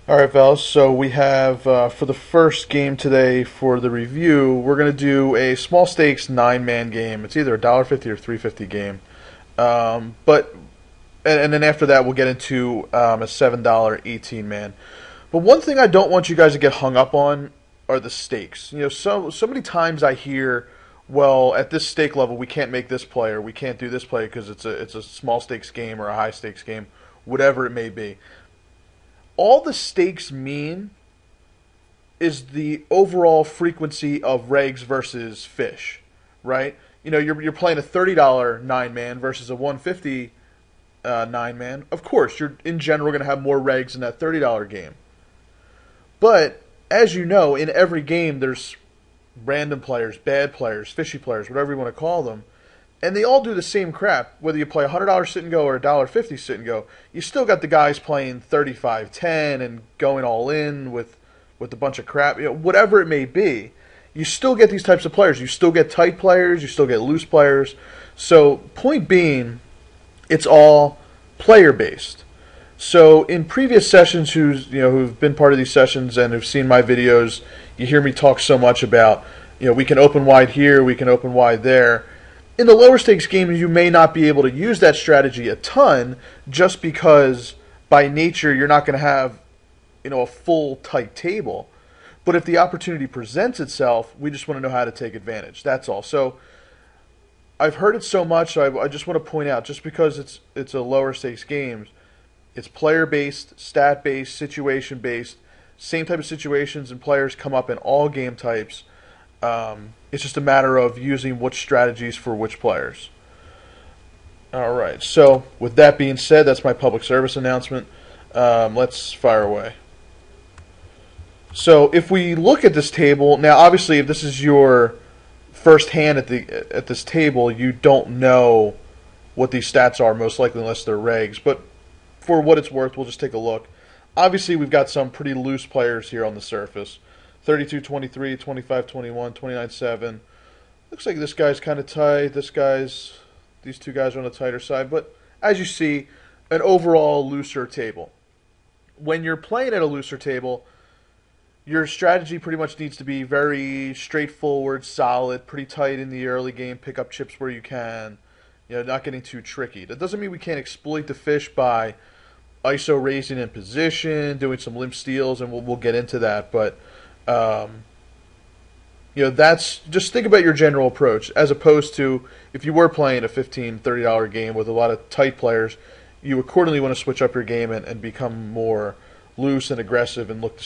All right, fellas. So we have for the first game today for the review, we're going to do a small stakes 9-man game. It's either a $1.50 or $3.50 game. But and then after that, we'll get into a $7 18-man. But one thing I don't want you guys to get hung up on are the stakes. You know, so many times I hear, well, at this stake level, we can't make this play or we can't do this play because it's a small stakes game or a high stakes game, whatever it may be. All the stakes mean is the overall frequency of regs versus fish, right? You know, you're playing a $30 9-man versus a $150 9-man. Of course, you're in general going to have more regs in that $30 game. But as you know, in every game there's random players, bad players, fishy players, whatever you want to call them. And they all do the same crap. Whether you play a $100 sit and go or a $1.50 sit and go, you still got the guys playing 35-10 and going all in with a bunch of crap. You know, whatever it may be, you still get these types of players. You still get tight players. You still get loose players. So point being, it's all player based. So in previous sessions, who've been part of these sessions and have seen my videos, you hear me talk so much about, we can open wide here, we can open wide there. In the lower stakes games, you may not be able to use that strategy a ton just because by nature you're not going to have, a full tight table. But if the opportunity presents itself, we just want to know how to take advantage. That's all. So I've heard it so much, I just want to point out, just because it's a lower stakes games, it's player based, stat based, situation based. Same type of situations and players come up in all game types. It's just a matter of using which strategies for which players. All right. So with that being said, that's my public service announcement. Let's fire away. So if we look at this table now, obviously, if this is your first hand at this table, you don't know what these stats are, most likely, unless they're regs. But for what it's worth, we'll just take a look. Obviously, we've got some pretty loose players here on the surface. 32-23, 25-21, 29-7. Looks like this guy's kind of tight. These two guys are on the tighter side. But as you see, an overall looser table. When you're playing at a looser table, your strategy pretty much needs to be very straightforward, solid, pretty tight in the early game. Pick up chips where you can. Not getting too tricky. That doesn't mean we can't exploit the fish by ISO raising in position, doing some limp steals, and we'll get into that. But that's just think about your general approach as opposed to if you were playing a $15, $30 game with a lot of tight players, you accordingly want to switch up your game and become more loose and aggressive and look to